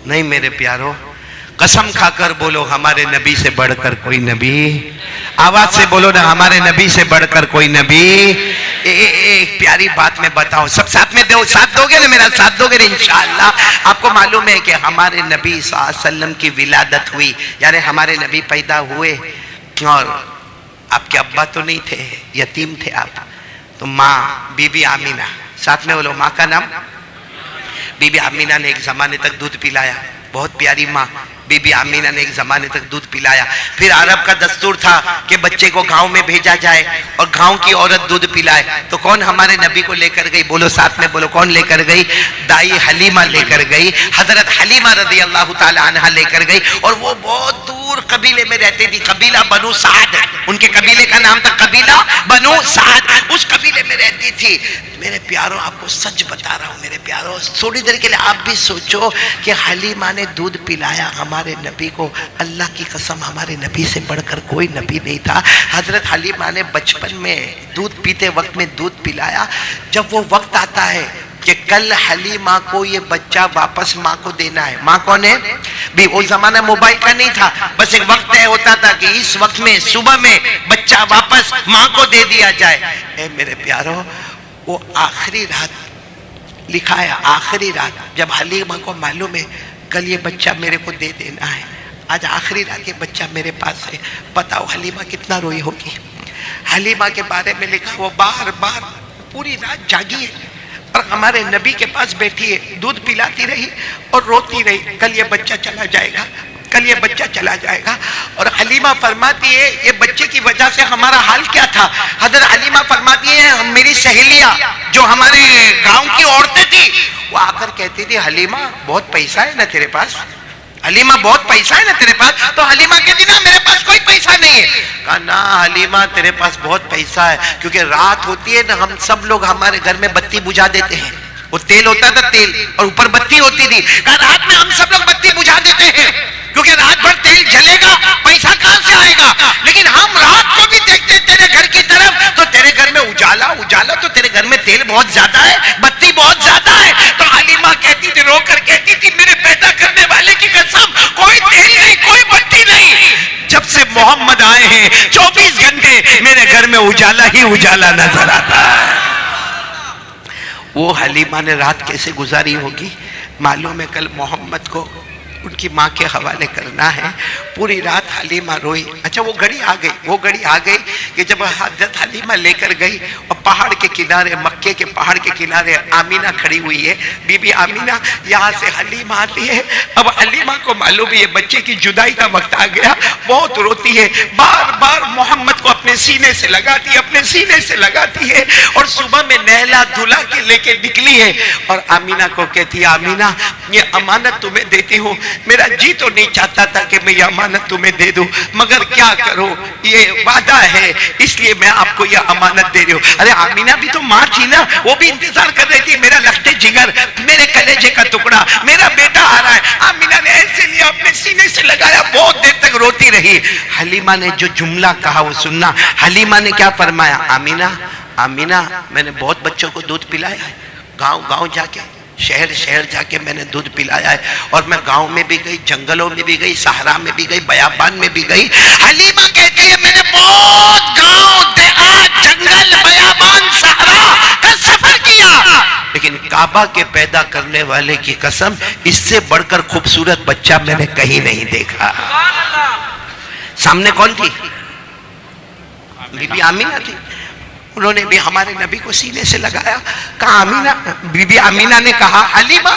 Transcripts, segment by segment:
نہیں میرے پیارو، قسم کھا کر بولو ہمارے نبی سے بڑھ کر کوئی نبی، آواز سے بولو نا، ہمارے نبی سے بڑھ کر کوئی نبی۔ ایک پیاری بات میں بتاؤں، سب ساتھ میں دو، ساتھ دو گے نا، میرا ساتھ دو گے نا انشاءاللہ۔ آپ کو معلوم ہے کہ ہمارے نبی صلی اللہ علیہ وسلم کی ولادت ہوئی، یعنی ہمارے نبی پیدا ہوئے، اور آپ کے ابا تو نہیں تھے، یتیم تھے آپ، تو ماں بی بی آمینہ، ساتھ میں بولو ماں کا نام، بی بی آمینہ نے ایک زمانے تک دودھ پلایا، بہت پیاری ماں بی بی آمینہ نے ایک زمانے تک دودھ پلایا۔ پھر عرب کا دستور تھا کہ بچے کو گاؤں میں بھیجا جائے اور گاؤں کی عورت دودھ پلائے، تو کون ہمارے نبی کو لے کر گئی؟ بولو ساتھ میں بولو، کون لے کر گئی؟ دائی حلیمہ لے کر گئی، حضرت حلیمہ رضی اللہ تعالی عنہ لے کر گئی، اور وہ بہت دور قبیلے میں رہتی تھی، قبیلہ بنو سعد، ان کے قبیلے کا نام تھا قبیلہ بنو سعد، اس قبیلے میں رہتی تھی۔ میرے پیاروں آپ کو سچ بتا رہا ہوں میرے پیاروں، تھوڑی دیر کے لیے آپ بھی سوچو کہ حلیمہ نے دودھ پلایا ہمارے نبی کو، اللہ کی قسم ہمارے نبی سے بڑھ کر کوئی نبی نہیں تھا۔ حضرت حلیمہ نے بچپن میں دودھ پیتے وقت میں دودھ پلایا، جب وہ وقت آتا ہے کہ کل حلیمہ کو یہ بچہ واپس ماں کو دینا ہے، ماں کون ہے بھی، وہ زمانہ موبائل کا نہیں تھا، بس ایک وقت طے ہوتا تھا کہ اس وقت میں صبح میں بچہ واپس ماں کو دے دیا جائے۔ اے میرے پیاروں، وہ آخری رات لکھا ہے، آخری رات جب حلیمہ کو معلوم ہے کل یہ بچہ میرے کو دے دینا ہے، آج آخری رات یہ بچہ میرے پاس ہے، بتاؤ حلیمہ کتنا روئی ہوگی۔ حلیمہ کے بارے میں لکھا وہ بار بار پوری رات جاگی ہے اور ہمارے نبی کے پاس بیٹھی ہے، دودھ پلاتی رہی اور روتی رہی، کل یہ بچہ چلا جائے گا، کل یہ بچہ چلا جائے گا۔ اور حلیمہ فرماتی ہے یہ بچے کی وجہ سے ہمارا حال کیا تھا؟ حضرت حلیمہ فرماتی ہے میری سہیلیاں جو ہمارے گاؤں کی عورتیں تھی وہ آ کر کہتی تھی حلیمہ بہت پیسہ ہے نا تیرے پاس، حلیمہ بہت پیسہ ہے نا تیرے پاس، تو حلیمہ کہتی نا میرے پاس کوئی پیسہ نہیں ہے۔ کہا نا حلیمہ تیرے پاس بہت پیسہ ہے، کیونکہ رات ہوتی ہے نا ہم سب لوگ ہمارے گھر میں بتی بجھا دیتے ہیں، وہ تیل ہوتا تھا تیل اور اوپر بتی ہوتی تھی، کہا رات میں ہم سب لوگ بتی بجھا دیتے ہیں کیونکہ رات بھر تیل جلے گا پیسہ کہاں سے آئے گا، لیکن ہم رات کو بھی دیکھتے تیرے گھر کی طرف تو تیرے گھر میں اجالا اجالا، تو تیرے گھر میں تیل بہت زیادہ ہے، بتی بہت زیادہ ہے۔ تو حلیمہ کہتی تھی رو کر کہتی تھی میرے پیدا کرنے والے کی قسم کوئی تیل نہیں کوئی بتی نہیں، جب سے محمد آئے ہیں 24 گھنٹے میرے گھر میں اجالا ہی اجالا نظر آتا ہے۔ وہ حلیمہ نے رات کیسے گزاری ہوگی معلوم ہے، کل محمد کو ان کی ماں کے حوالے کرنا ہے، پوری رات حلیمہ روئی۔ اچھا وہ گھڑی آ گئی کہ جب حضرت حلیمہ لے کر گئی اور پہاڑ کے کنارے، مکے کے پہاڑ کے کنارے آمینہ کھڑی ہوئی ہے، بی بی آمینہ یہاں سے حلیمہ آتی ہے، اب حلیمہ کو معلوم ہے یہ بچے کی جدائی کا وقت آ گیا، بہت روتی ہے، بار بار محمد کو اپنے سینے سے لگاتی ہے اور صبح میں نہلا دھلا کے لے کے نکلی ہے، اور آمینہ کو کہتی ہے آمینہ یہ امانت تمہیں دیتی ہوں، میرا جی تو نہیں چاہتا تھا کہ میں یہ امانت تمہیں دے دوں، مگر کیا کروں یہ وعدہ ہے اس لیے میں آپ کو یہ امانت دے رہی ہوں۔ ارے آمینہ بھی تو ماں تھی نا، وہ بھی انتظار کر رہی تھی، میرا لختے جگر، میرے کلیجے کا ٹکڑا، میرا بیٹا آ رہا ہے۔ آمینہ نے ایسے لیا اپنے سینے سے لگایا، بہت دیر تک روتی رہی۔ حلیمہ نے جو جملہ کہا وہ سننا، حلیمہ نے کیا فرمایا، آمینہ میں نے بہت بچوں کو دودھ پلایا ہے، گاؤں جا کے شہر جا کے میں نے دودھ پلایا ہے، اور میں گاؤں میں بھی گئی، جنگلوں میں بھی گئی، صحرا میں بھی گئی، بیابان میں بھی گئی۔ حلیمہ کہتی ہے میں نے بہت گاؤں دیہات جنگل بیابان صحرا کا سفر کیا، لیکن کعبہ کے پیدا کرنے والے کی قسم اس سے بڑھ کر خوبصورت بچہ میں نے کہیں نہیں دیکھا۔ سامنے کون تھی؟ بی بی آمینہ تھی، انہوں نے بھی ہمارے نبی کو سینے سے لگایا، کہا آمینہ، بی بی آمینہ نے کہا حلیمہ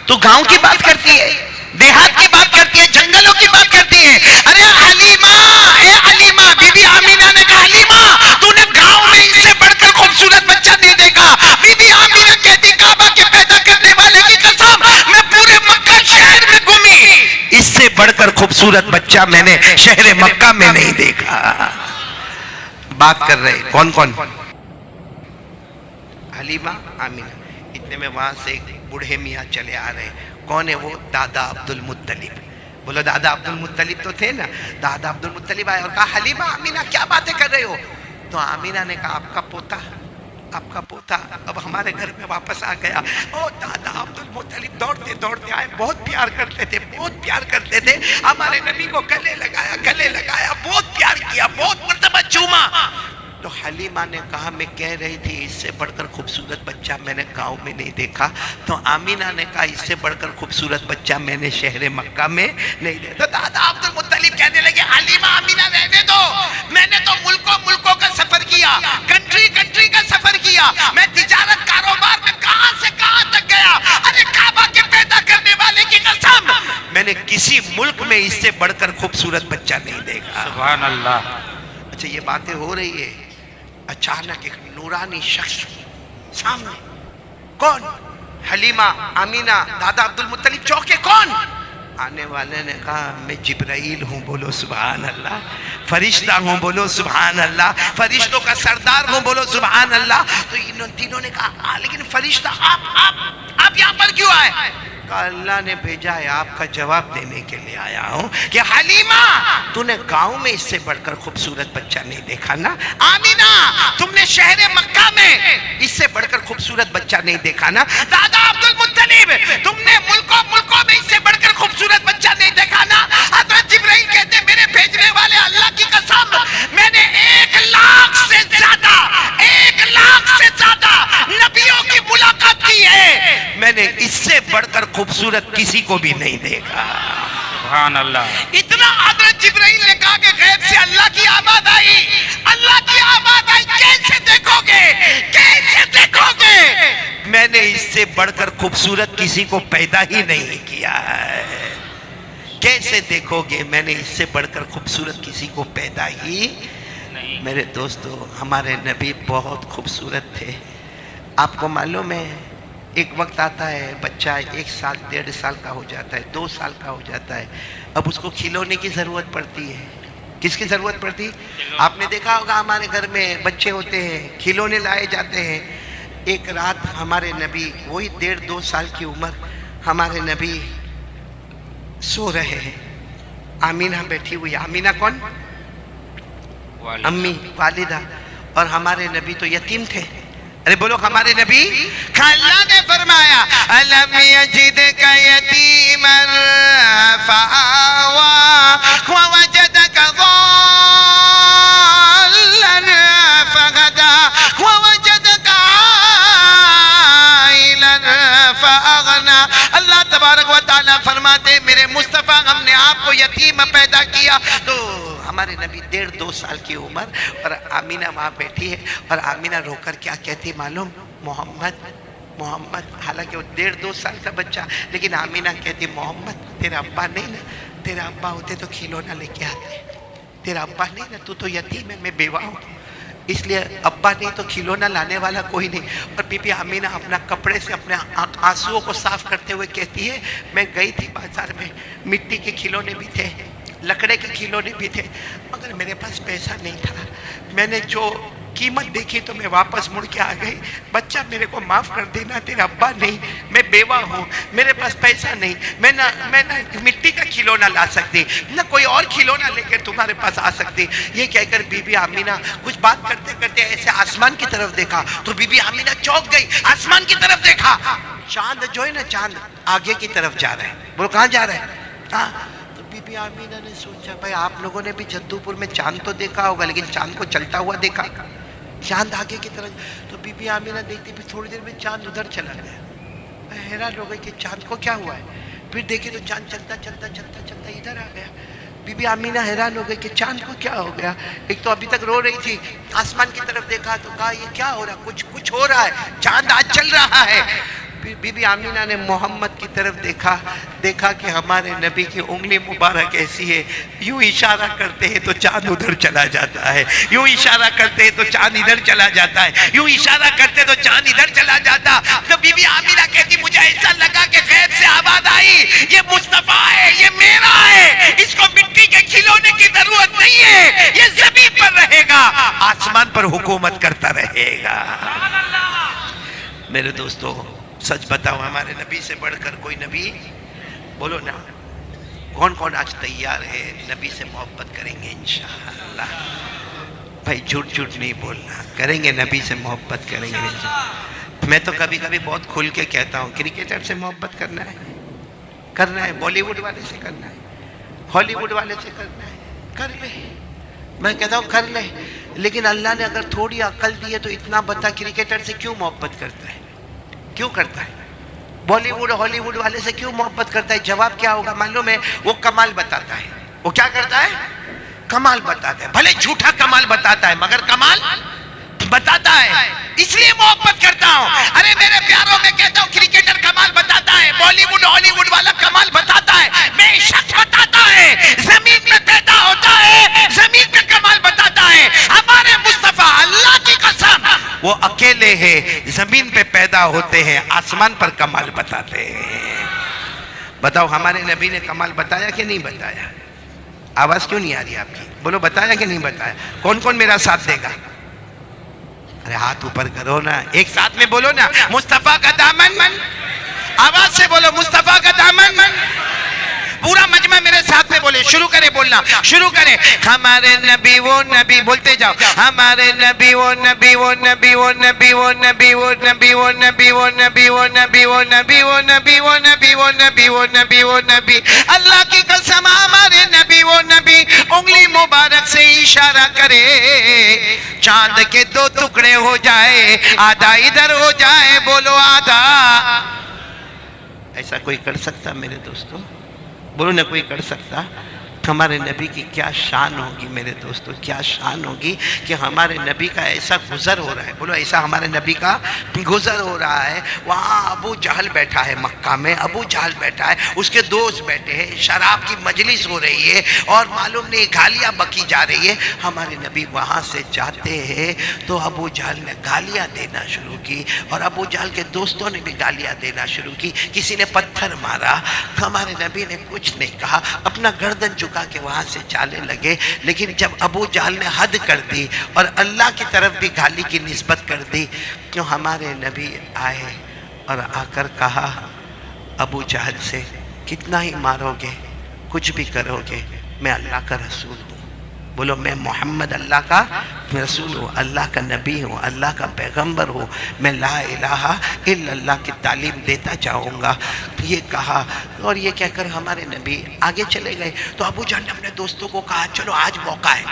تو گاؤں کی بات کرتی ہے، دیہات کی بات کرتی ہے، جنگلوں کی بات کرتی ہے، ارے حلیمہ اے حلیمہ، بی بی آمینہ نے کہا حلیمہ تو نے گاؤں میں اس سے بڑھ کر خوبصورت بچہ نہیں دیکھا۔ بی بی آمینہ کہتی کعبہ کے پیدا کرنے والے کی قسم میں پورے مکہ شہر میں گھومی، اس سے بڑھ کر خوبصورت بچہ میں نے شہر مکہ میں نہیں دیکھا۔ بات کر رہے کون حلیمہ آمینہ، اتنے میں وہاں سے ایک بوڑھے میاں چلے آ رہے، کون ہے وہ؟ دادا عبد المطلب، بولو دادا عبد المطلب تو تھے نا، دادا عبد المطلب آئے اور کہا حلیمہ آمینہ کیا باتیں کر رہے ہو؟ تو آمینہ نے کہا آپ کا پوتا آپ کا پوتا اب ہمارے گھر میں واپس آ گیا. او دادا عبد المطلب دوڑتے دوڑتے آئے, بہت پیار کرتے تھے, بہت پیار کرتے تھے, ہمارے نبی کو گلے لگایا, بہت پیار کیا, بہت مرتبہ چوما. تو حلیمہ نے کہا میں کہہ رہی تھی اس سے بڑھ کر خوبصورت بچہ میں نے گاؤں میں نہیں دیکھا. تو آمینہ نے کہا اس سے بڑھ کر خوبصورت بچہ میں نے شہر مکہ میں نہیں دیکھا. تو دادا عبد المطلب کہنے لگے حلیمہ آمینہ رہنے دو, میں نے تو ملکوں کا سفر کیا, کنٹری کا سفر کیا, میں تجارت کاروبار میں کہاں سے کہاں تک گیا. ارے کعبہ کے پیدا کرنے والے کی قسم, میں نے کسی ملک میں اس سے بڑھ کر خوبصورت بچہ نہیں دیکھا. سبحان اللہ. اچھا یہ باتیں ہو رہی ہے, اچانک ایک نورانی شخص سامنے. کون؟ حلیمہ, آمینہ, دادا عبد المطلب چوکے. کون؟ آنے والے نے کہا میں جبرائیل ہوں. بولو سبحان اللہ. فرشتہ ہوں. بولو سبحان اللہ. فرشتوں کا سردار ہوں. بولو سبحان اللہ. تو انہوں تینوں نے کہا لیکن فرشتہ آپ یہاں پر کیوں آئے؟ کہا اللہ نے بھیجا ہے, آپ کا جواب دینے کے لیے آیا ہوں کہ حلیمہ تو نے گاؤں میں اس سے بڑھ کر خوبصورت بچہ نہیں دیکھا نا. آمینہ تم نے شہر مکہ میں اس سے بڑھ کر خوبصورت بچہ نہیں دیکھا نا. دادا عبد المطلب تم نے ملکوں میں اس سے بڑھ کر خوبصورت بچہ نہیں دیکھا نا. حضرت جبرائیل کہتے میرے بھیجنے والے اللہ کی قسم میں نے 1 لاکھ سے زیادہ نبیوں کی ملاقات کی ہے, میں نے اس سے بڑھ کر خوبصورت کسی کو بھی نہیں دیکھا. سبحان اللہ. اتنا حضرت جبرائیل نے کہا کہ غیب سے اللہ کی آواز آئی. کیسے دیکھو گے؟ میں نے اس سے بڑھ کر خوبصورت کسی کو پیدا ہی نہیں کیا ہے. کیسے دیکھو گے؟ میں نے اس سے بڑھ کر خوبصورت کسی کو پیدا ہی نہیں. میرے دوستو ہمارے نبی بہت خوبصورت تھے. آپ کو معلوم ہے ایک وقت آتا ہے بچہ 1 سال 1.5 سال کا ہو جاتا ہے, 2 سال کا ہو جاتا ہے, اب اس کو کھلونے کی ضرورت پڑتی ہے. کس کی ضرورت پڑتی؟ آپ نے دیکھا ہوگا ہمارے گھر میں بچے ہوتے ہیں, کھلونے لائے جاتے ہیں. ایک رات ہمارے نبی وہی 1.5-2 سال کی عمر, ہمارے نبی سو رہے ہیں, آمینہ بیٹھی ہوئی. آمینہ کون؟ امی, والدہ. اور ہمارے نبی تو یتیم تھے. ارے بولو ہمارے نبی. اللہ نے فرمایا الم یجدک یتیما فآوا ووجدک ضالا فہدی ووجدک عائلا فاغنی. اللہ تبارک و تعالیٰ فرماتے میرے مصطفیٰ ہم نے آپ کو یتیم پیدا کیا. تو ہمارے نبی 1.5-2 سال کی عمر, اور آمینہ وہاں بیٹھی ہے, اور آمینہ رو کر کیا کہتی معلوم؟ محمد. حالانکہ وہ 1.5-2 سال کا بچہ, لیکن آمینہ کہتی محمد تیرا ابا نہیں نا, تیرا ابا ہوتے تو کھلونا لے کے آتے. تیرا ابا نہیں نا, تو یتیم ہے, میں بیوہ ہوں, اس لیے ابا نہیں تو کھلونا لانے والا کوئی نہیں. اور بی بی آمینہ اپنا کپڑے سے اپنے آنسوؤں کو صاف کرتے ہوئے کہتی ہے میں گئی تھی بازار میں, مٹی کے کھلونے بھی تھے, لکڑے کے کھلونے بھی تھے, مگر میرے پاس پیسہ نہیں تھا. میں نے جو قیمت دیکھی تو میں واپس مڑ کے آ گئی. بچہ میرے کو معاف کر دینا, تیرا ابا نہیں, میں بیوہ ہوں, میرے پاس پیسہ نہیں, میں نہ مٹی کا کھلونا لا سکتی, نہ کوئی اور کھلونا لے کر تمہارے پاس آ سکتی. یہ کہہ کر بی بی آمینہ کچھ بات کرتے کرتے ایسے آسمان کی طرف دیکھا, تو بی بی آمینہ چونک گئی. آسمان کی طرف دیکھا, چاند جو ہے نا, چاند آگے کی طرف جا رہا ہے. بولو کہاں جا رہا ہے؟ ہاں. بی بی آمینہ نے سوچا بھائی آپ لوگوں نے بھی جدو پور میں چاند تو دیکھا ہوگا, لیکن چاند کو چلتا ہوا دیکھا, چاند آگے کی طرف. تو بی بی آمینہ دیکھتی پھر تھوڑی دیر میں چاند ادھر چلا گیا. حیران ہو گئی کہ چاند کو کیا ہوا ہے. پھر دیکھے تو چاند چلتا ادھر آ گیا. بی بی آمینہ حیران ہو گئی کہ چاند کو کیا ہو گیا. ایک تو ابھی تک رو رہی تھی, آسمان کی طرف دیکھا تو کہا یہ کیا ہو رہا, کچھ ہو رہا ہے, چاند آج چل رہا ہے. بی بی آمینہ نے محمد کی طرف دیکھا کہ ہمارے نبی کی انگلی مبارک ایسی ہے, یوں اشارہ کرتے ہیں تو چاند ادھر چلا جاتا ہے, یوں اشارہ کرتے ہیں تو چاند ادھر چلا جاتا ہے, یوں اشارہ کرتے تو چاند ادھر چلا جاتا. تو بی بی آمینہ کہتی مجھے ایسا لگا کہ غیب سے آواز آئی یہ مصطفیٰ ہے, یہ میرا ہے, اس کو مٹی کے کھلونے کی ضرورت نہیں ہے, یہ زمین پر رہے گا, آسمان پر حکومت کرتا رہے گا. میرے دوستو سچ بتاؤ ہمارے نبی سے بڑھ کر کوئی نبی؟ بولو نا, کون آج تیار ہے نبی سے محبت کریں گے انشاءاللہ؟ بھائی جھوٹ جھوٹ نہیں بولنا، کریں گے نبی سے محبت کریں گے۔ میں تو کبھی کبھی بہت کھل کے کہتا ہوں کرکٹر سے محبت کرنا ہے، بالی ووڈ والے سے کرنا ہے، ہالی ووڈ والے سے کرنا ہے، کر لے، میں کہتا ہوں کر لے، لیکن اللہ نے اگر تھوڑی عقل دی ہے تو اتنا بتا کرکٹر سے کیوں محبت کرتا ہے، کیوں کرتا ہے؟ بالی ووڈ ہالی ووڈ والے سے کیوں محبت کرتا ہے؟ جواب کیا ہوگا معلوم ہے؟ وہ کمال بتاتا ہے۔ وہ کیا کرتا ہے؟ کمال بتاتا ہے، بھلے جھوٹا کمال بتاتا ہے مگر کمال بتاتا ہے، اس لیے محبت کرتا ہوں۔ ارے میرے پیاروں، میں کہتا ہوں کرکٹر کمال بتاتا ہے، بالی ووڈ ہالی ووڈ والا کمال بتاتا ہے، بے شک بتاتا ہے، زمین میں پیدا ہوتا ہے، زمین میں کمال بتاتا ہے۔ ہمارے مصطفیٰ اللہ کی قسم وہ اکیلے ہیں، زمین پہ پیدا ہوتے ہیں، آسمان پر کمال بتاتے ہیں۔ بتاؤ ہمارے نبی نے کمال بتایا کہ نہیں بتایا؟ آواز کیوں نہیں آ رہی آپ کی؟ بولو بتایا کہ نہیں بتایا؟ کون کون میرا ساتھ دے گا؟ ارے ہاتھ اوپر کرو نا، ایک ساتھ میں بولو نا، مصطفیٰ کا دامن، آواز سے بولو مصطفیٰ کا دامن۔ پورا مجمع میرے ساتھ میں بولے، شروع کرے بولنا، شروع کرے۔ ہمارے نبی وہ نبی، بولتے جاؤ، ہمارے نبی وہ نبی، وہ نبی وہ نبی، وہ نبی وہ نبی، وہ نبی وہ نبی، وہ نبی وہ نبی، وہ نبی وہ نبی، وہ نبی وہ نبی، وہ نبی۔ اللہ کی قسم ہمارے نبی وہ نبی، انگلی مبارک سے اشارہ کرے، چاند کے دو ٹکڑے ہو جائے، آدھا ادھر ہو جائے، بولو آدھا۔ ایسا کوئی کر سکتا میرے دوستوں؟ بولو نہ کوئی کر سکتا؟ ہمارے نبی کی کیا شان ہوگی میرے دوستو، کیا شان ہوگی کہ ہمارے نبی کا ایسا گزر ہو رہا ہے۔ بولو ایسا ہمارے نبی کا گزر ہو رہا ہے۔ وہاں ابو جہل بیٹھا ہے، مکہ میں ابو جہل بیٹھا ہے، اس کے دوست بیٹھے ہیں، شراب کی مجلس ہو رہی ہے اور معلوم نہیں گالیاں بکی جا رہی ہے۔ ہمارے نبی وہاں سے جاتے ہیں تو ابو جہل نے گالیاں دینا شروع کی اور ابو جہل کے دوستوں نے بھی گالیاں دینا شروع کی، کسی نے پتھر مارا۔ ہمارے نبی نے کچھ نہیں کہا، اپنا گردن جھکا کہ وہاں سے چالے لگے۔ لیکن جب ابو جہل نے حد کر دی اور اللہ کی طرف بھی گالی کی نسبت کر دی، کیوں ہمارے نبی آئے اور آ کر کہا ابو جہل سے، کتنا ہی مارو گے، کچھ بھی کرو گے، میں اللہ کا رسول ہوں۔ بولو میں محمد اللہ کا رسول ہوں، اللہ کا نبی ہوں، اللہ کا پیغمبر ہوں، میں لا الہ الا اللہ کی تعلیم دیتا جاؤں گا۔ یہ کہا اور یہ کہہ کر ہمارے نبی آگے چلے گئے۔ تو ابو جہل نے اپنے دوستوں کو کہا چلو آج موقع ہے،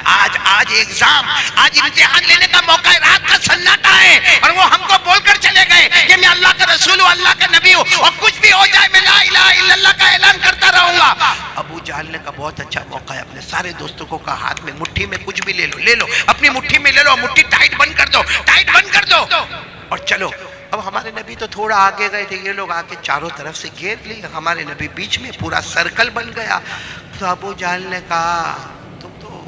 آج ایگزام، آج امتحان لینے کا موقع ہے، رات کا سناٹا ہے اور وہ ہم کو بول کر چلے گئے کہ میں اللہ کا رسول ہوں، اللہ کا نبی ہوں، اور کچھ بھی ہو جائے میں لا الہ الا اللہ کا اعلان کرتا رہوں گا۔ ابو جہل نے کہا بہت اچھا موقع ہے، اپنے سارے دوستوں کو کہا ہاتھ میں مٹھی میں کچھ بھی لے لو، اپنی مٹھی میں لے لو، مٹھی ٹائٹ بند کر دو، ٹائٹ بند کر دو اور چلو۔ اب ہمارے نبی تو تھوڑا آگے گئے تھے، یہ لوگ آ کے چاروں طرف سے گھیر لی، ہمارے نبی بیچ میں، پورا سرکل بن گیا۔ تو ابو جہل نے کہا تم تو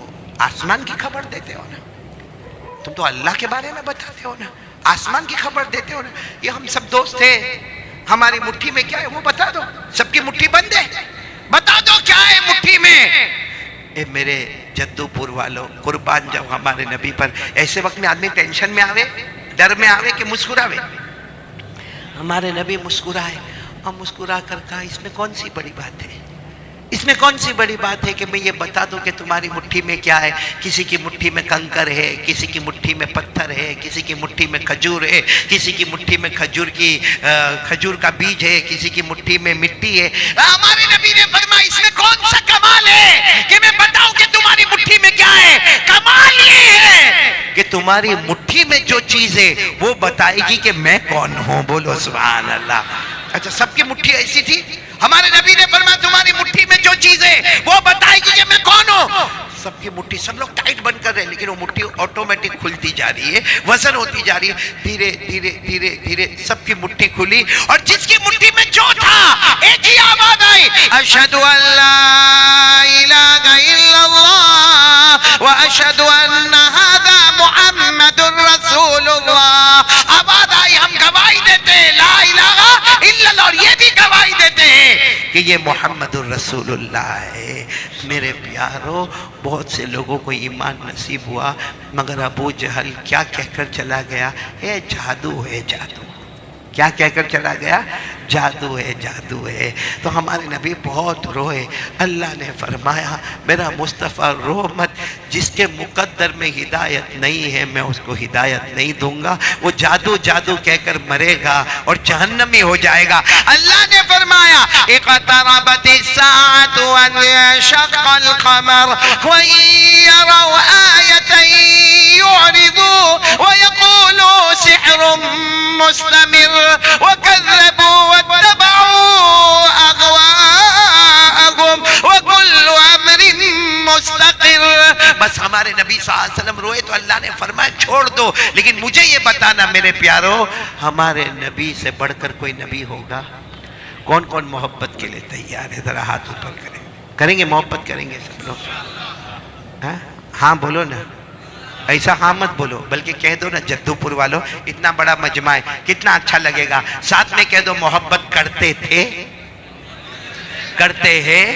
آسمان کی خبر دیتے ہو نا، تم تو اللہ کے بارے میں بتاتے ہو نا، آسمان کی خبر دیتے ہو نا، یہ ہم سب دوست تھے، ہماری مٹھی میں کیا ہے وہ بتا دو، سب کی مٹھی بند ہے، بتا دو کیا ہے مٹھی میں۔ اے میرے جدو پور والوں، قربان جاؤ ہمارے نبی پر۔ ایسے وقت میں آدمی ٹینشن میں آوے، ڈر میں آوے کہ مسکراوے؟ ہمارے نبی مسکرائے اور مسکرا کر کہا اس میں کون سی بڑی بات ہے، اس میں کون سی بڑی بات ہے کہ میں یہ بتا دوں کہ تمہاری مٹھی میں کیا ہے؟ کسی کی مٹھی میں کنکر ہے، کسی کی مٹھی میں پتھر ہے، کسی کی مٹھی میں کھجور ہے، کسی کی مٹھی میں کھجور کا بیج ہے، کسی کی مٹھی میں مٹی ہے۔ ہمارے نبی نے فرمایا اس میں کون سا کمال ہے کہ میں بتاؤں کہ تمہاری مٹھی میں کیا ہے؟ کمال یہ ہے کہ تمہاری مٹھی میں جو چیز ہے وہ بتائے گی کہ میں کون ہوں۔ بولو سبحان اللہ۔ اچھا سب کی مٹھی ایسی تھی؟ ہمارے نبی نے فرمایا تمہاری مٹھی میں جو چیز ہے وہ بتائے گی کہ میں کون ہوں۔ سب کی مٹھی، سب لوگ ٹائٹ بند کر رہے ہیں لیکن وہ مٹھی آٹومیٹک کھلتی جا رہی ہے، وزن ہوتی جا رہی ہے، دھیرے دھیرے دھیرے دھیرے سب کی مٹھی کھلی اور جس کی مٹھی میں جو تھا ایک ہی آواز آئی، اشہد ان لا الہ الا اللہ واشہد ان ھذا محمد رسول اللہ۔ آواز آئی، ہم گواہی دیتے ہیں لا الہ الا اللہ، اور یہ بھی گواہی دیتے ہیں کہ یہ محمد الرسول اللہ ہے۔ میرے پیارو، بہت سے لوگوں کو ایمان نصیب ہوا مگر ابو جہل کیا کہہ کر چلا گیا؟ ہے جادو، ہے جادو۔ کیا کہہ کر چلا گیا؟ جادو ہے، جادو ہے۔ تو ہمارے نبی بہت روئے۔ اللہ نے فرمایا میرا مصطفیٰ رو مت، جس کے مقدر میں ہدایت نہیں ہے میں اس کو ہدایت نہیں دوں گا، وہ جادو جادو کہہ کر مرے گا اور جہنمی ہو جائے گا۔ اللہ نے فرمایا اقتربت الساعة وانشق القمر وإن يروا آية يعرضوا ويقولوا سحر مستمر وكذبوا واتبعوا أهواءهم وكل أمر مستقر۔ بس ہمارے نبی صلی اللہ علیہ وسلم روئے تو اللہ نے فرمایا چھوڑ دو، لیکن مجھے یہ بتانا میرے پیارو، ہمارے نبی سے بڑھ کر کوئی نبی ہوگا؟ کون کون محبت کے لیے تیار ہے؟ ذرا ہاتھ اوپر کریں۔ کریں گے محبت؟ کریں گے سب لوگ؟ ہاں بولو نا، ایسا ہاں مت بولو، بلکہ کہہ دو نا جدو پور والوں، اتنا بڑا مجمع ہے کتنا اچھا لگے گا، ساتھ میں کہہ دو محبت کرتے تھے، کرتے ہیں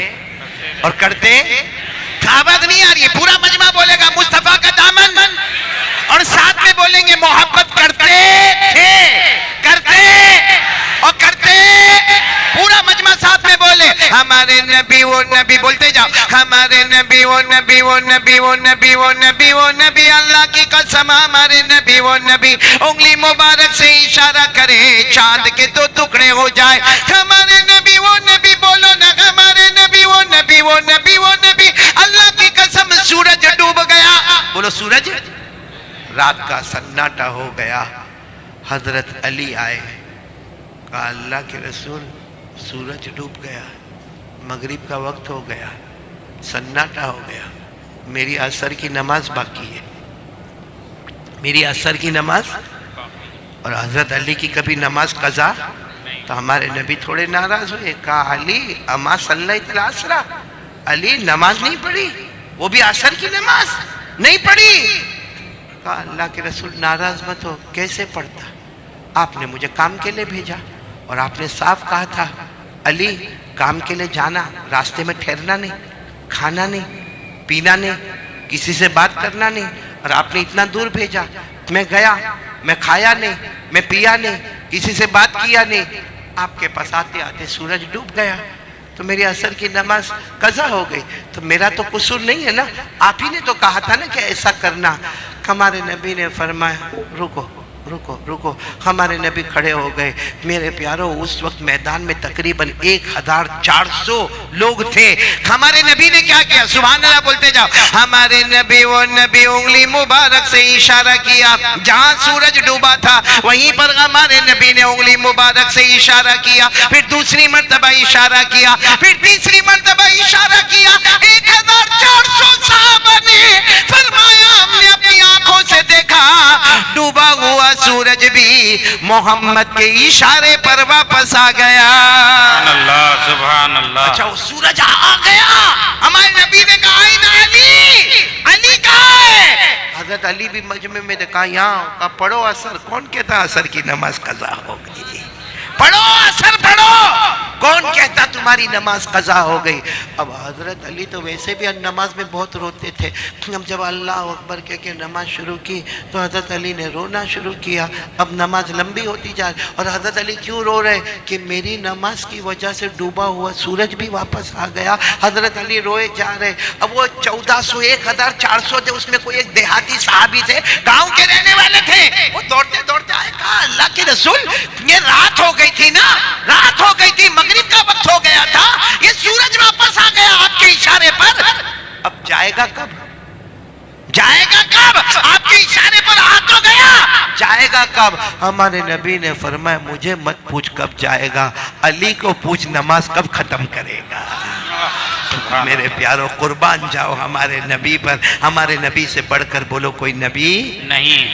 اور کرتے۔ آواز نہیں آ رہی ہے، پورا مجمع بولے گا مصطفیٰ کا دامن، اور ساتھ میں بولیں گے محبت کرتے تھے، کرتے اور کرتے۔ پورا مجمع ساتھ میں بولے ہمارے نبی وہ نبی، بولتے جاؤ ہمارے نبی وہ نبی، وہ نبی وہ نبی، وہ نبی وہ نبی، اللہ کی قسم ہمارے نبی وہ نبی، انگلی مبارک سے اشارہ کرے چاند کے دو ٹکڑے ہو جائے۔ ہمارے نبی وہ نبی، بولو نا ہمارے نبی وہ نبی، وہ نبی وہ نبی، اللہ کی قسم سورج ڈوب گیا، بولو سورج، رات کا سناٹا ہو گیا۔ حضرت علی آئے، کہا اللہ کے رسول سورج ڈوب گیا، مغرب کا وقت ہو گیا، سناٹا ہو گیا، میری عصر کی نماز باقی ہے، میری عصر کی نماز۔ اور حضرت علی کی کبھی نماز قضا؟ تو ہمارے نبی تھوڑے ناراض ہوئے، کہا علی اما صلیت العصر، علی نماز نہیں پڑھی، وہ بھی عصر کی نماز نہیں پڑھی۔ کہا اللہ کے رسول ناراض مت ہو، کیسے پڑھتا؟ آپ نے مجھے کام کے لیے بھیجا اور آپ نے صاف کہا تھا علی کام کے لیے جانا، راستے میں ٹھہرنا نہیں، کھانا نہیں، پینا نہیں، کسی سے بات کرنا نہیں، اور آپ نے اتنا دور بھیجا، میں گیا، میں کھایا نہیں، میں پیا نہیں، کسی سے بات کیا نہیں، آپ کے پاس آتے آتے سورج ڈوب گیا، تو میری عصر کی نماز قضا ہو گئی، تو میرا تو قصور نہیں ہے نا، آپ ہی نے تو کہا تھا نا کہ ایسا کرنا۔ ہمارے نبی نے فرمایا رکو رکو رکو، ہمارے نبی کھڑے ہو گئے۔ میرے پیارو اس وقت میدان میں تقریباً 1400 لوگ تھے۔ ہمارے نبی نے کیا کیا؟ سبحان اللہ بولتے جاؤ۔ ہمارے نبی وہ نبی انگلی مبارک سے اشارہ کیا، جہاں سورج ڈوبا تھا وہیں پر ہمارے نبی نے انگلی مبارک سے اشارہ کیا، پھر دوسری مرتبہ اشارہ کیا، پھر تیسری مرتبہ اشارہ کیا۔ 1400 صحابہ نے فرمایا ہم نے اپنی آنکھوں سے دیکھا ڈوبا ہوا سورج بھی محمد کے اشارے پر واپس آ گیا۔ سبحان اللہ، سبحان اللہ۔ اچھا وہ سورج آ گیا، ہمارے نبی نے کہا علی، علی کہاں ہے؟ حضرت علی بھی مجمع میں کہا یہاں، کہا پڑھو عصر۔ کون کہتا عصر کی نماز قضا ہو گئی؟ پڑھو عصر پڑھو، کون کہتا تمہاری نماز قضا ہو گئی؟ اب حضرت علی تو ویسے بھی نماز میں بہت روتے تھے، اب جب اللہ اکبر کہہ کے نماز شروع کی تو حضرت علی نے رونا شروع کیا۔ اب نماز لمبی ہوتی جا رہی، اور حضرت علی کیوں رو رہے؟ کہ میری نماز کی وجہ سے ڈوبا ہوا سورج بھی واپس آ گیا۔ حضرت علی روئے جا رہے۔ اب وہ 1400 1400 تھے، اس میں کوئی ایک دیہاتی صحابی تھے، گاؤں کے رہنے والے تھے، وہ دوڑتے دوڑتے آئے، کہا اللہ کے رسول یہ رات ہو گئی تھی نا، رات ہو گئی تھی، مغرب کا وقت ہو گیا تھا، یہ سورج واپس آ گیا آپ کے اشارے پر، اب جائے گا کب؟ جائے گا کب؟ آپ کے اشارے پر آ تو گیا، جائے گا کب؟ ہمارے نبی نے فرمایا مجھے مت پوچھ کب جائے گا، علی کو پوچھ نماز کب ختم کرے گا۔ میرے پیارو قربان جاؤ ہمارے نبی پر، ہمارے نبی سے بڑھ کر بولو کوئی نبی نہیں۔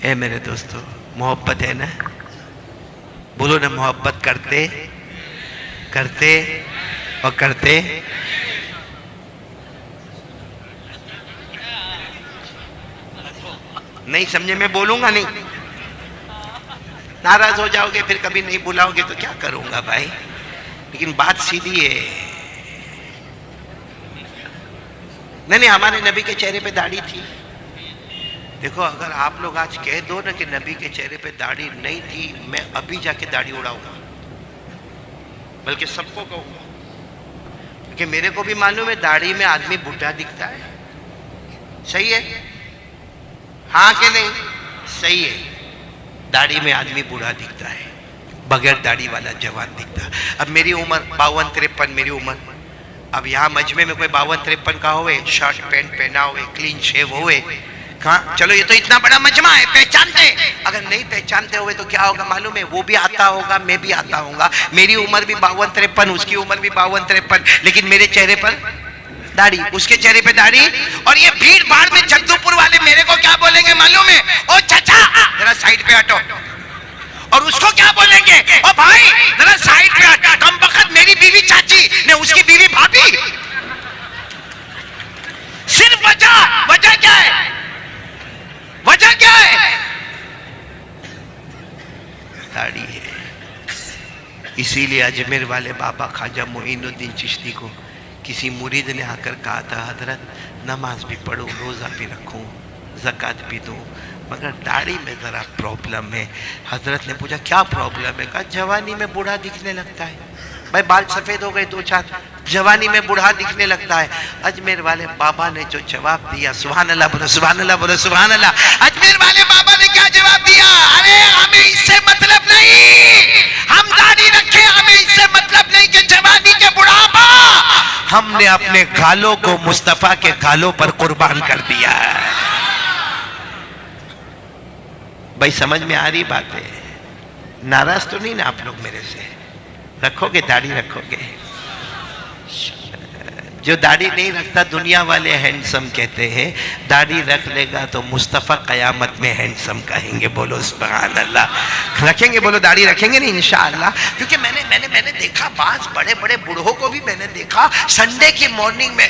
اے میرے دوستو محبت ہے نا؟ بولو نا محبت کرتے کرتے اور کرتے۔ نہیں سمجھے؟ میں بولوں گا نہیں، ناراض ہو جاؤ گے، پھر کبھی نہیں بلاؤ گے تو کیا کروں گا بھائی، لیکن بات سیدھی ہے۔ نہیں ہمارے نبی کے چہرے پہ داڑھی تھی، دیکھو اگر آپ لوگ آج کہہ دو نا کہ نبی کے چہرے پہ داڑھی نہیں تھی، میں ابھی جا کے داڑھی اڑاؤں گا، بلکہ سب کو کہوں گا، کیونکہ میرے کو بھی معلوم ہے داڑھی میں آدمی بڈھا دکھتا ہے. صحیح ہے؟ ہاں کہ نہیں؟ صحیح ہے، داڑھی میں آدمی بوڑھا دکھتا ہے، بغیر داڑھی والا جوان دکھتا ہے. اب میری عمر 52-53 میری عمر. اب یہاں مجمع میں کوئی 52-53 کا ہوئے، شرٹ پینٹ پہنا ہوئے، کلین شیو ہوئے، ہاں چلو یہ تو اتنا بڑا مجمع ہے پہچانتے. اگر نہیں پہچانتے ہوئے تو کیا ہوگا معلوم ہے؟ وہ بھی آتا ہوگا، میں بھی آتا ہوں گا، میری عمر بھی 52-53، اس کی عمر بھی 52-53، لیکن میرے چہرے پر داڑھی، اس کے چہرے پہ داڑھی. اور یہ بھیڑ بھاڑ میں جگدو پور والے میرے کو کیا بولیں گے معلوم ہے؟ او چچا ذرا سائیڈ پہ ہٹو. اور اس کو کیا بولیں گے؟ او بھائی ذرا سائیڈ پہ ہٹ. کم وقت میری بیوی چاچی نے اس کی بیوی بھابھی. صرف وجہ کیا ہے؟ وجہ کیا ہے؟ داڑھی ہے. اسی لیے اجمیر والے بابا خواجہ معین الدین چشتی کو کسی مرید نے آ کر کہا تھا حضرت نماز بھی پڑھوں، روزہ بھی رکھوں، زکوٰۃ بھی دوں، مگر داڑھی میں ذرا پرابلم ہے. حضرت نے پوچھا کیا پرابلم ہے؟ کہا جوانی میں بوڑھا دکھنے لگتا ہے. بھائی بال سفید ہو گئے 2-4، جوانی میں بوڑھا دکھنے لگتا ہے. اجمیر والے بابا نے جو جواب دیا، سبحان اللہ بولو، سبحان اللہ بولو، سبحان اللہ. اجمیر والے بابا نے کیا جواب دیا؟ ارے ہمیں اس سے مطلب نہیں، ہم داڑھی رکھے، ہمیں اس سے مطلب نہیں کہ جوانی کے بڑھاپا، ہم نے اپنے گالوں کو مصطفیٰ کے گالوں پر قربان کر دیا ہے. بھائی سمجھ میں آ رہی بات ہے؟ ناراض تو نہیں نا آپ لوگ میرے سے؟ رکھو گے داڑھی؟ رکھو گے؟ جو داڑھی نہیں رکھتا دنیا والے ہینڈسم کہتے ہیں، داڑھی رکھ لے گا تو مصطفیٰ قیامت میں ہینڈسم کہیں گے. بولو سبحان اللہ. رکھیں گے؟ بولو داڑھی رکھیں گے نہیں انشاءاللہ. کیونکہ میں نے دیکھا بعض بڑے بڑے بوڑھوں کو بھی میں نے دیکھا سنڈے کی مارننگ میں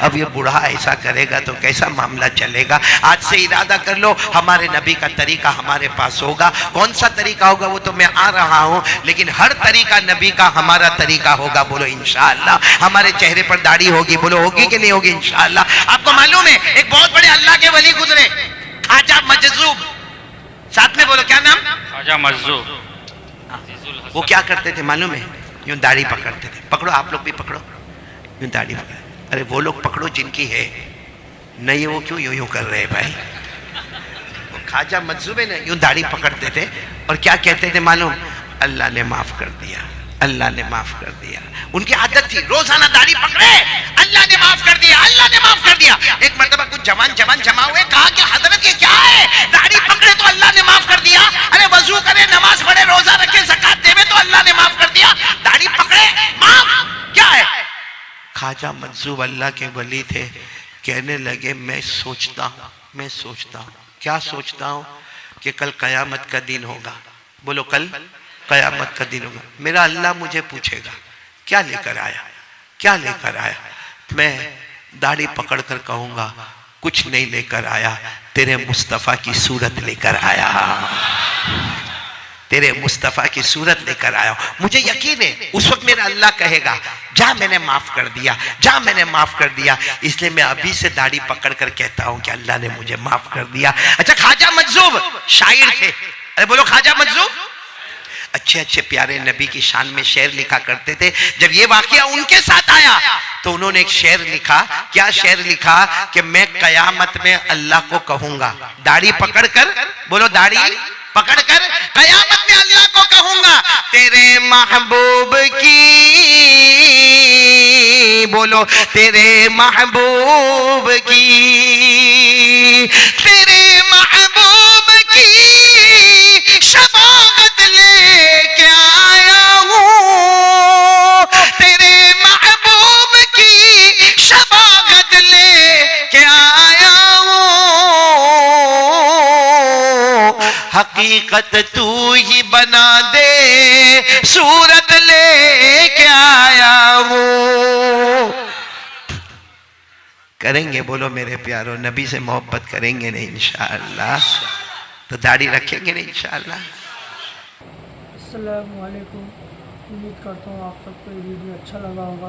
اب یہ بوڑھا ایسا کرے گا تو کیسا معاملہ چلے گا. آج سے ارادہ کر لو ہمارے نبی کا طریقہ ہمارے پاس ہوگا. کون سا طریقہ ہوگا وہ تو میں آ رہا ہوں، لیکن ہر طریقہ نبی کا ہمارا طریقہ ہوگا. بولو انشاءاللہ. ہمارے چہرے پر داڑھی ہوگی. بولو ہوگی کہ نہیں ہوگی انشاءاللہ. آپ کو معلوم ہے ایک بہت بڑے اللہ کے ولی گزرے، خواجہ مجذوب. ساتھ میں بولو کیا نام؟ خواجہ مجذوب. وہ کیا کرتے تھے معلوم ہے؟ یوں داڑھی پکڑتے تھے. پکڑو آپ لوگ بھی پکڑو، یوں داڑھی پکڑ. ارے وہ لوگ پکڑو جن کی ہے، نہیں وہ کیوں یوں کر رہے بھائی؟ وہ خواجہ مجذوب ہے نا، یوں داڑھی پکڑتے تھے اور کیا کہتے تھے معلوم؟ اللہ نے معاف کر دیا، اللہ نے معاف کر دیا. ان کی عادت تھی روزانہ داڑھی پکڑے، اللہ نے معاف کر دیا، اللہ نے معاف کر دیا. ایک مرتبہ کچھ جوان جمع ہوئے، کہا کہ حضرت یہ کیا ہے؟ داڑھی پکڑے تو اللہ نے معاف کر دیا، ارے وضو کرے، نماز پڑھے، روزہ رکھے، زکات دے تو اللہ نے معاف کر دیا، داڑھی پکڑے معاف کیا ہے؟ خواجہ مجذوب اللہ کے ولی تھے. کہنے لگے میں سوچتا ہوں. کیا سوچتا ہوں؟ کہ کل قیامت کا دن ہوگا. بولو کل قیامت کا دن ہوگا. میرا اللہ مجھے پوچھے گا کیا لے کر آیا، کیا لے کر آیا. میں داڑھی پکڑ کر کہوں گا کچھ نہیں لے کر آیا، تیرے مصطفیٰ کی صورت لے کر آیا، تیرے مصطفیٰ کی صورت لے کر آیا. مجھے یقین ہے اس وقت میرا اللہ کہے گا جا میں نے معاف کر دیا، جا میں نے معاف کر دیا. اس لیے میں ابھی سے داڑھی پکڑ کر کہتا ہوں کہ اللہ نے مجھے معاف کر دیا. اچھا خواجہ مجذوب شاعر تھے. ارے بولو خواجہ مجذوب. اچھے اچھے پیارے نبی کی شان میں شعر لکھا کرتے تھے. جب یہ واقعہ ان کے ساتھ آیا تو انہوں نے ایک شعر لکھا. کیا شعر لکھا؟ کہ میں قیامت میں اللہ کو کہوں گا داڑھی پکڑ کر، بولو داڑھی پکڑ کر قیامت میں اللہ کو کہوں گا تیرے محبوب کی، بولو تیرے محبوب کی، تیرے محبوب کی شفاعت لے کے آیا ہوں، تیرے محبوب کی شفاعت لے کے آیا ہوں. حقیقت تو ہی بنا دے، صورت لے کے آیا ہوں. کریں گے؟ بولو میرے پیارو نبی سے محبت کریں گے نہیں انشاءاللہ؟ تو داڑھی رکھیں گے نہیں انشاءاللہ؟ السلام علیکم. امید کرتا ہوں آپ سب کو یہ ویڈیو اچھا لگا ہوگا.